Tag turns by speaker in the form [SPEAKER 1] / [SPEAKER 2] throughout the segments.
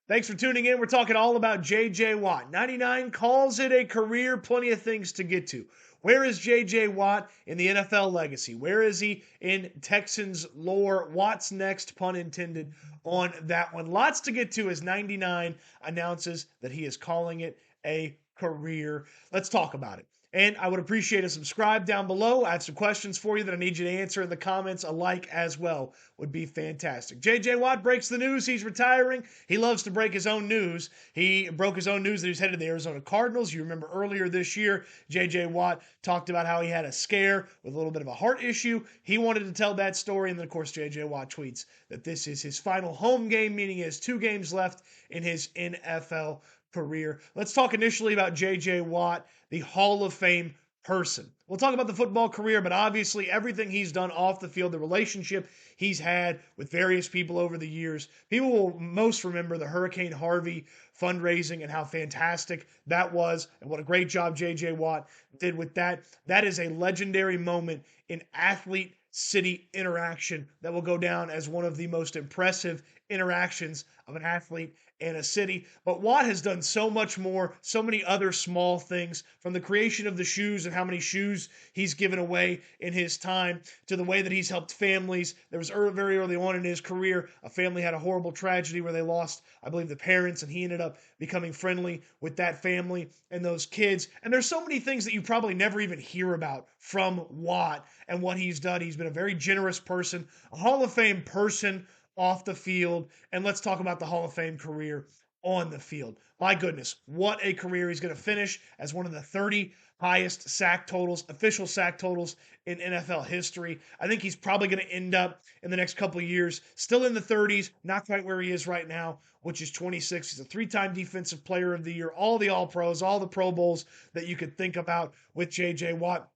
[SPEAKER 1] Thanks for tuning in. We're talking all about J.J. Watt. 99 calls it a career, plenty of things to get to. Where is J.J. Watt in the NFL legacy? Where is he in Texans lore? What's next, pun intended, on that one? Lots to get to as 99 announces that he is calling it a career. Let's talk about it. And I would appreciate a subscribe down below. I have some questions for you that I need you to answer in the comments. A like as well would be fantastic. J.J. Watt breaks the news. He's retiring. He loves to break his own news. He broke his own news that he's headed to the Arizona Cardinals. You remember earlier this year, J.J. Watt talked about how he had a scare with a little bit of a heart issue. He wanted to tell that story. And then, of course, J.J. Watt tweets that this is his final home game, meaning he has 2 games left in his NFL career. Let's talk initially about J.J. Watt, the Hall of Fame person. We'll talk about the football career, but obviously everything he's done off the field, the relationship he's had with various people over the years. People will most remember the Hurricane Harvey fundraising and how fantastic that was and what a great job J.J. Watt did with that. That is a legendary moment in athlete-city interaction that will go down as one of the most impressive interactions of an athlete and a city. But Watt has done so much more, so many other small things, from the creation of the shoes and how many shoes he's given away in his time to the way that he's helped families. There was very early on in his career, a family had a horrible tragedy where they lost, I believe, the parents, and he ended up becoming friendly with that family and those kids. And there's so many things that you probably never even hear about from Watt and what he's done. He's been a very generous person, a Hall of Fame person off the field, and let's talk about the Hall of Fame career on the field. My goodness, what a career. He's going to finish as one of the 30 highest sack totals, official sack totals in NFL history. I think he's probably going to end up in the next couple of years still in the 30s, not quite where he is right now, which is 26. He's a 3-time Defensive Player of the Year, all the All-Pros, all the Pro Bowls that you could think about with J.J. Watt.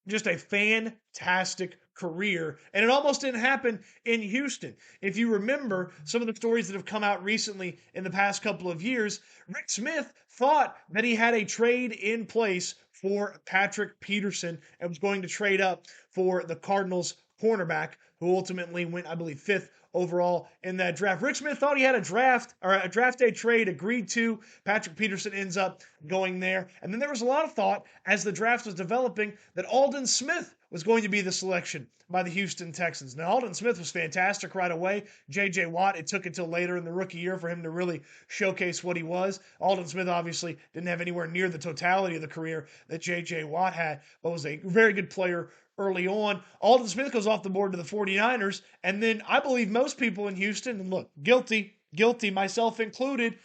[SPEAKER 1] Just a fantastic career, and it almost didn't happen in Houston. If you remember some of the stories that have come out recently in the past couple of years, Rick Smith thought that he had a trade in place for Patrick Peterson and was going to trade up for the Cardinals cornerback, who ultimately went, I believe, 5th overall in that draft. Rick Smith thought he had a draft day trade agreed to. Patrick Peterson ends up going there. And then there was a lot of thought as the draft was developing that Aldon Smith was going to be the selection by the Houston Texans. Now, Aldon Smith was fantastic right away. J.J. Watt, it took until later in the rookie year for him to really showcase what he was. Aldon Smith obviously didn't have anywhere near the totality of the career that J.J. Watt had, but was a very good player early on. Aldon Smith goes off the board to the 49ers, and then I believe most people in Houston, and look, guilty, myself included,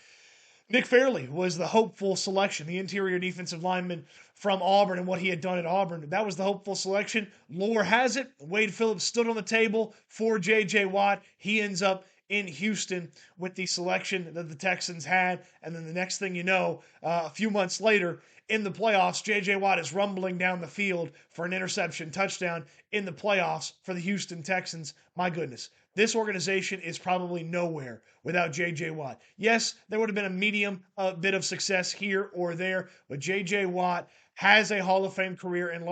[SPEAKER 1] Nick Fairley was the hopeful selection, the interior defensive lineman from Auburn and what he had done at Auburn. That was the hopeful selection. Lore has it, Wade Phillips stood on the table for J.J. Watt. He ends up in Houston with the selection that the Texans had. And then the next thing you know, a few months later, in the playoffs, J.J. Watt is rumbling down the field for an interception touchdown in the playoffs for the Houston Texans. My goodness, this organization is probably nowhere without J.J. Watt. Yes, there would have been a medium bit of success here or there, but J.J. Watt has a Hall of Fame career in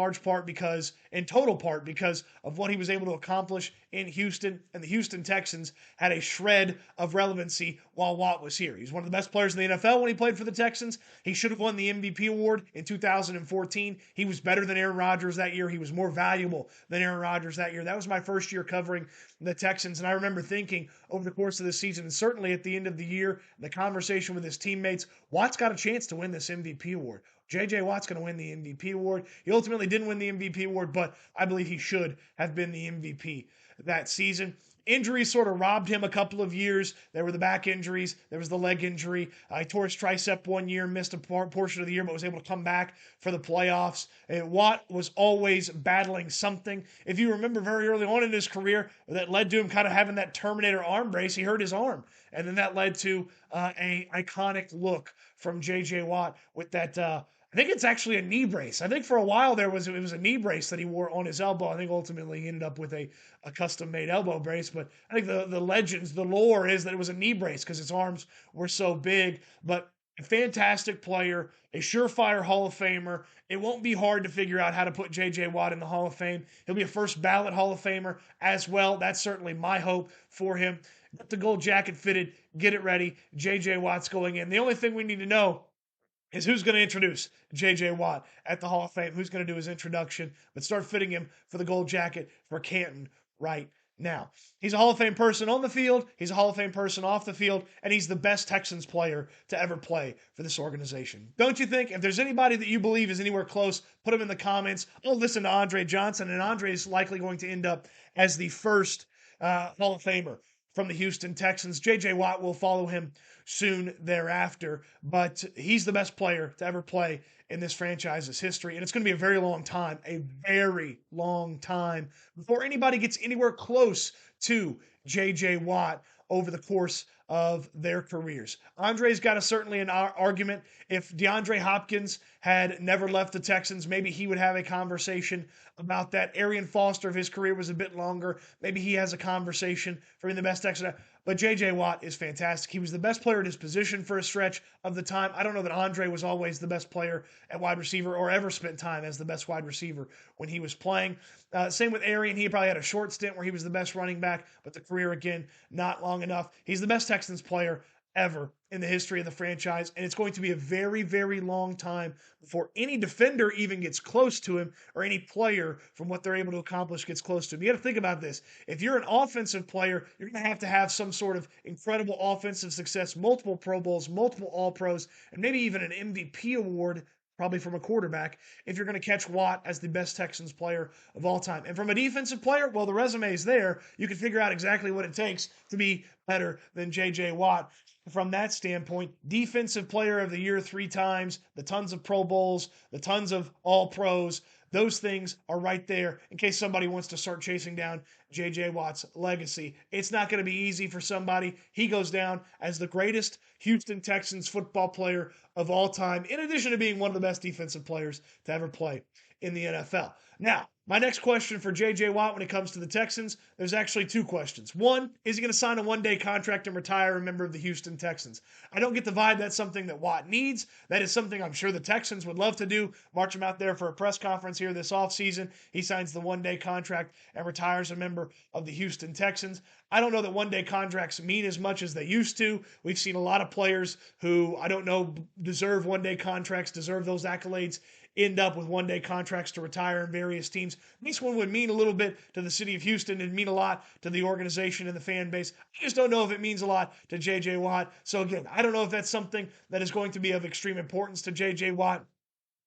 [SPEAKER 1] total part because of what he was able to accomplish in Houston, and the Houston Texans had a shred of relevancy while Watt was here. He's one of the best players in the NFL when he played for the Texans. He should have won the MVP award in 2014. He was better than Aaron Rodgers that year. He was more valuable than Aaron Rodgers that year. That was my first year covering the Texans, and I remember thinking over the course of the season, and certainly at the end of the year, the conversation with his teammates, Watt's got a chance to win this MVP award. J.J. Watt's going to win the MVP award. He ultimately didn't win the MVP award, but I believe he should have been the MVP that season. Injuries sort of robbed him a couple of years. There were the back injuries. There was the leg injury. He tore his tricep one year, missed a portion of the year, but was able to come back for the playoffs. And Watt was always battling something. If you remember very early on in his career, that led to him kind of having that Terminator arm brace. He hurt his arm. And then that led to a iconic look from J.J. Watt with that I think it's actually a knee brace. I think for a while it was a knee brace that he wore on his elbow. I think ultimately he ended up with a custom-made elbow brace. But I think the legends, the lore is that it was a knee brace because his arms were so big. But a fantastic player, a surefire Hall of Famer. It won't be hard to figure out how to put J.J. Watt in the Hall of Fame. He'll be a first ballot Hall of Famer as well. That's certainly my hope for him. get the gold jacket fitted, get it ready. J.J. Watt's going in. The only thing we need to know is who's going to introduce J.J. Watt at the Hall of Fame, who's going to do his introduction, but start fitting him for the gold jacket for Canton right now. He's a Hall of Fame person on the field, he's a Hall of Fame person off the field, and he's the best Texans player to ever play for this organization. Don't you think? If there's anybody that you believe is anywhere close, put them in the comments. I'll listen to Andre Johnson, and Andre is likely going to end up as the first Hall of Famer from the Houston Texans. J.J. Watt will follow him soon thereafter, but he's the best player to ever play in this franchise's history, and it's going to be a very long time before anybody gets anywhere close to J.J. Watt over the course of their careers. Andre's got certainly an argument. If DeAndre Hopkins had never left the Texans, maybe he would have a conversation about that. Arian Foster, if his career was a bit longer, maybe he has a conversation for being the best Texan. But J.J. Watt is fantastic. He was the best player at his position for a stretch of the time. I don't know that Andre was always the best player at wide receiver or ever spent time as the best wide receiver when he was playing. Same with Arian. He probably had a short stint where he was the best running back, but the career, again, not long enough. He's the best Texans player ever in the history of the franchise, and it's going to be a very, very long time before any defender even gets close to him or any player from what they're able to accomplish gets close to him. You got to think about this. If you're an offensive player, you're going to have some sort of incredible offensive success, multiple Pro Bowls, multiple All-Pros, and maybe even an MVP award, probably from a quarterback, if you're going to catch Watt as the best Texans player of all time. And from a defensive player, well, the resume is there. You can figure out exactly what it takes to be better than J.J. Watt. From that standpoint, defensive player of the year 3 times, the tons of Pro Bowls, the tons of All-Pros, those things are right there in case somebody wants to start chasing down J.J. Watt's legacy. It's not going to be easy for somebody. He goes down as the greatest Houston Texans football player of all time, in addition to being one of the best defensive players to ever play in the NFL. Now, my next question for J.J. Watt when it comes to the Texans, there's actually 2 questions. One, is he going to sign a one-day contract and retire a member of the Houston Texans? I don't get the vibe that's something that Watt needs. That is something I'm sure the Texans would love to do. March him out there for a press conference here this offseason. He signs the one-day contract and retires a member of the Houston Texans. I don't know that one-day contracts mean as much as they used to. We've seen a lot of players who I don't know deserve one-day contracts, deserve those accolades, end up with one-day contracts to retire in various teams. This one would mean a little bit to the city of Houston. It'd mean a lot to the organization and the fan base. I just don't know if it means a lot to J.J. Watt. So again, I don't know if that's something that is going to be of extreme importance to J.J. Watt.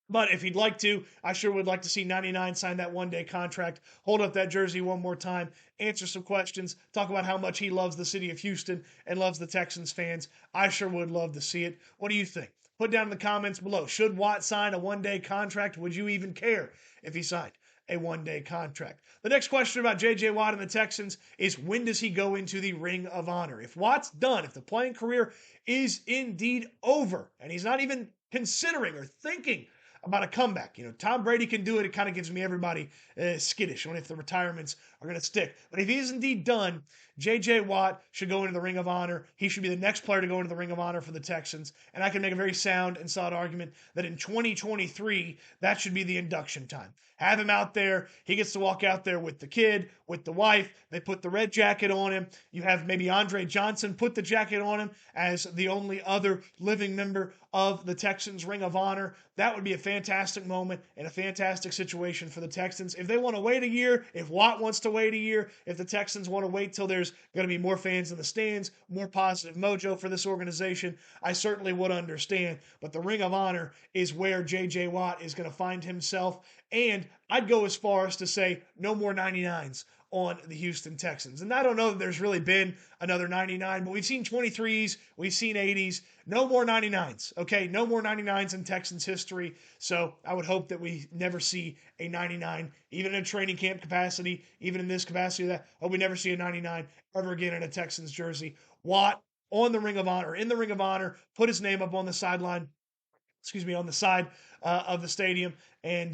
[SPEAKER 1] But if he'd like to, I sure would like to see 99 sign that one-day contract, hold up that jersey one more time, answer some questions, talk about how much he loves the city of Houston and loves the Texans fans. I sure would love to see it. What do you think? Put down in the comments below. Should Watt sign a one-day contract? Would you even care if he signed a one-day contract? The next question about J.J. Watt and the Texans is, when does he go into the Ring of Honor? If Watt's done, if the playing career is indeed over, and he's not even considering or thinking about a comeback. Tom Brady can do it. It kind of gives me everybody skittish if the retirements are going to stick. But if he is indeed done, J.J. Watt should go into the Ring of Honor. He should be the next player to go into the Ring of Honor for the Texans. And I can make a very sound and solid argument that in 2023, that should be the induction time. Have him out there. He gets to walk out there with the kid, with the wife. They put the red jacket on him. You have maybe Andre Johnson put the jacket on him as the only other living member of the Texans Ring of Honor. That would be a fantastic moment and a fantastic situation for the Texans. If they want to wait a year, if Watt wants to wait a year, if the Texans want to wait till there's going to be more fans in the stands, more positive mojo for this organization, I certainly would understand. But the Ring of Honor is where J.J. Watt is going to find himself. And I'd go as far as to say no more 99s on the Houston Texans. And I don't know that there's really been another 99, but we've seen 23s, we've seen 80s. No more 99s, okay? No more 99s in Texans history. So I would hope that we never see a 99, even in a training camp capacity, even in this capacity. That I hope we never see a 99 ever again in a Texans jersey. Watt on the Ring of Honor, in the Ring of Honor, put his name up on the sideline, on the side of the stadium and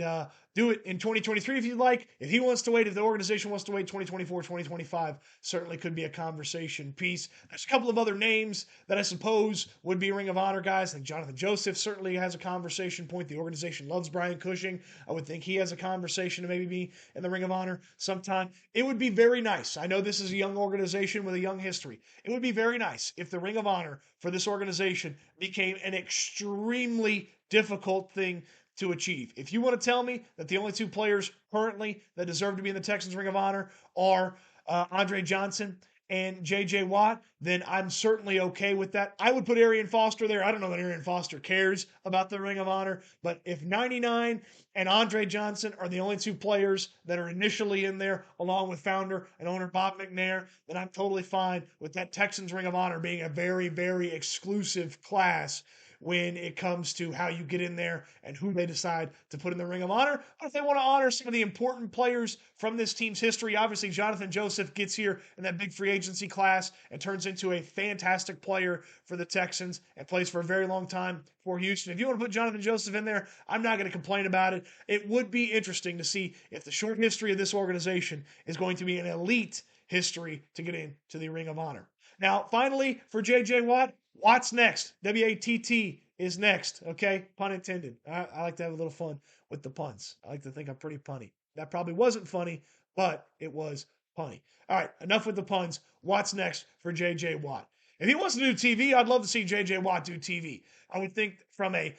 [SPEAKER 1] do it in 2023 if you'd like. If he wants to wait, if the organization wants to wait 2024, 2025, certainly could be a conversation piece. There's a couple of other names that I suppose would be Ring of Honor guys. I think Jonathan Joseph certainly has a conversation point. The organization loves Brian Cushing. I would think he has a conversation to maybe be in the Ring of Honor sometime. It would be very nice. I know this is a young organization with a young history. It would be very nice if the Ring of Honor for this organization became an extremely difficult thing to achieve. If you want to tell me that the only two players currently that deserve to be in the Texans Ring of Honor are Andre Johnson and J.J. Watt, then I'm certainly okay with that. I would put Arian Foster there. I don't know that Arian Foster cares about the Ring of Honor, but if 99 and Andre Johnson are the only two players that are initially in there, along with founder and owner Bob McNair, then I'm totally fine with that Texans Ring of Honor being a very, very exclusive class when it comes to how you get in there and who they decide to put in the Ring of Honor. But if they want to honor some of the important players from this team's history, obviously Jonathan Joseph gets here in that big free agency class and turns into a fantastic player for the Texans and plays for a very long time for Houston. If you want to put Jonathan Joseph in there, I'm not going to complain about it. It would be interesting to see if the short history of this organization is going to be an elite history to get into the Ring of Honor. Now, finally, for J.J. Watt, Watt's next. W-A-T-T is next, okay? Pun intended. I like to have a little fun with the puns. I like to think I'm pretty punny. That probably wasn't funny, but it was punny. All right, enough with the puns. Watt's next for J.J. Watt. If he wants to do TV, I'd love to see J.J. Watt do TV. I would think from a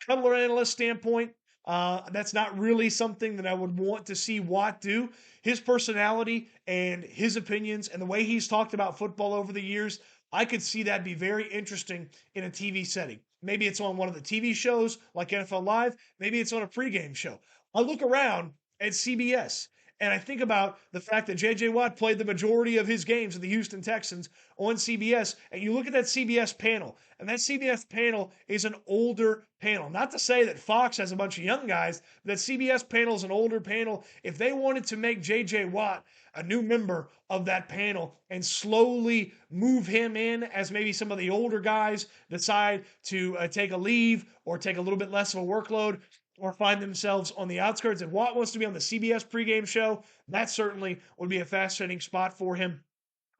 [SPEAKER 1] color analyst standpoint, that's not really something that I would want to see Watt do. His personality and his opinions and the way he's talked about football over the years, I could see that be very interesting in a TV setting. Maybe it's on one of the TV shows like NFL Live. Maybe it's on a pregame show. I look around at CBS and I think about the fact that J.J. Watt played the majority of his games with the Houston Texans on CBS. And you look at that CBS panel, and that CBS panel is an older panel. Not to say that Fox has a bunch of young guys, but that CBS panel is an older panel. If they wanted to make J.J. Watt a new member of that panel and slowly move him in as maybe some of the older guys decide to take a leave or take a little bit less of a workload, or find themselves on the outskirts. If Watt wants to be on the CBS pregame show, that certainly would be a fascinating spot for him.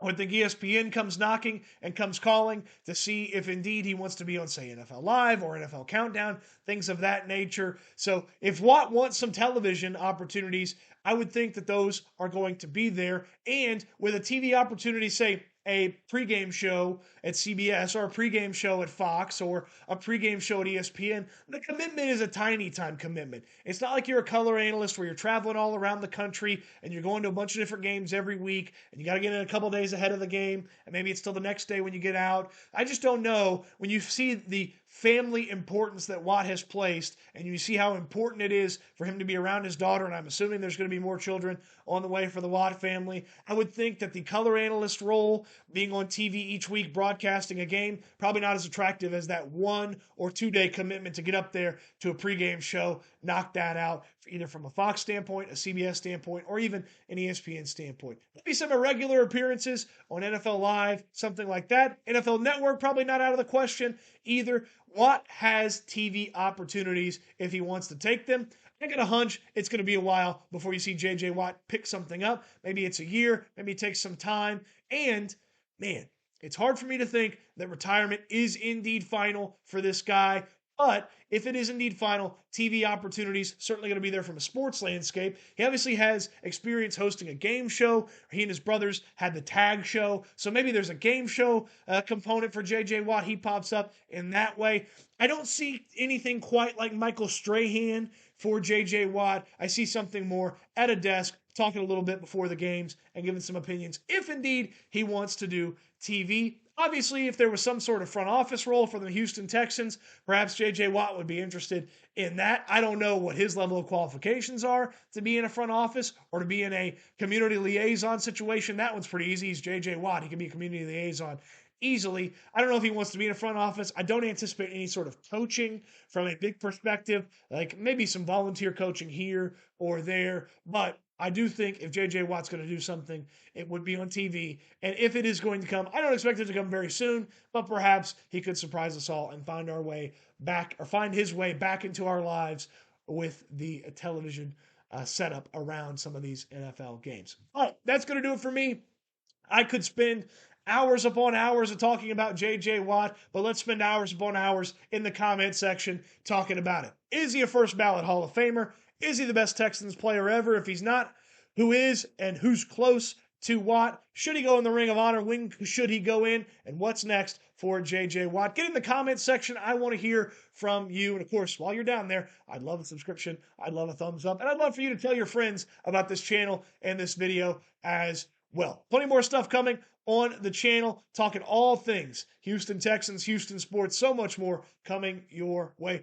[SPEAKER 1] I would think ESPN comes knocking and comes calling to see if indeed he wants to be on, say, NFL Live or NFL Countdown, things of that nature. So if Watt wants some television opportunities, I would think that those are going to be there. And with a TV opportunity, say, a pregame show at CBS or a pregame show at Fox or a pregame show at ESPN, the commitment is a tiny time commitment. It's not like you're a color analyst where you're traveling all around the country and you're going to a bunch of different games every week and you got to get in a couple days ahead of the game and maybe it's till the next day when you get out. I just don't know. When you see the family importance that Watt has placed and you see how important it is for him to be around his daughter, and I'm assuming there's going to be more children on the way for the Watt family, I would think that the color analyst role, being on TV each week broadcasting a game, probably not as attractive as that 1 or 2 day commitment to get up there to a pregame show, knock that out, either from a Fox standpoint, a CBS standpoint, or even an ESPN standpoint. Maybe some irregular appearances on NFL Live, something like that. NFL Network, probably not out of the question either. Watt has TV opportunities if he wants to take them. I got a hunch it's going to be a while before you see J.J. Watt pick something up. Maybe it's a year. Maybe it takes some time. And, man, it's hard for me to think that retirement is indeed final for this guy. But if it is indeed final, TV opportunities certainly going to be there from a sports landscape. He obviously has experience hosting a game show. He and his brothers had the tag show. So maybe there's a game show component for J.J. Watt. He pops up in that way. I don't see anything quite like Michael Strahan for J.J. Watt. I see something more at a desk, talking a little bit before the games and giving some opinions, if indeed he wants to do TV. Obviously, if there was some sort of front office role for the Houston Texans, perhaps J.J. Watt would be interested in that. I don't know what his level of qualifications are to be in a front office or to be in a community liaison situation. That one's pretty easy. He's J.J. Watt. He can be a community liaison easily. I don't know if he wants to be in a front office. I don't anticipate any sort of coaching from a big perspective, like maybe some volunteer coaching here or there, but I do think if J.J. Watt's going to do something, it would be on TV. And if it is going to come, I don't expect it to come very soon, but perhaps he could surprise us all and find our way back, or find his way back into our lives with the television setup around some of these NFL games. All right, that's going to do it for me. I could spend hours upon hours of talking about J.J. Watt, but let's spend hours upon hours in the comment section talking about it. Is he a first ballot Hall of Famer? Is he the best Texans player ever? If he's not, who is and who's close to Watt? Should he go in the Ring of Honor? When should he go in? And what's next for J.J. Watt? Get in the comment section. I want to hear from you. And of course, while you're down there, I'd love a subscription. I'd love a thumbs up. And I'd love for you to tell your friends about this channel and this video as well. Plenty more stuff coming on the channel, talking all things Houston Texans, Houston sports, so much more coming your way.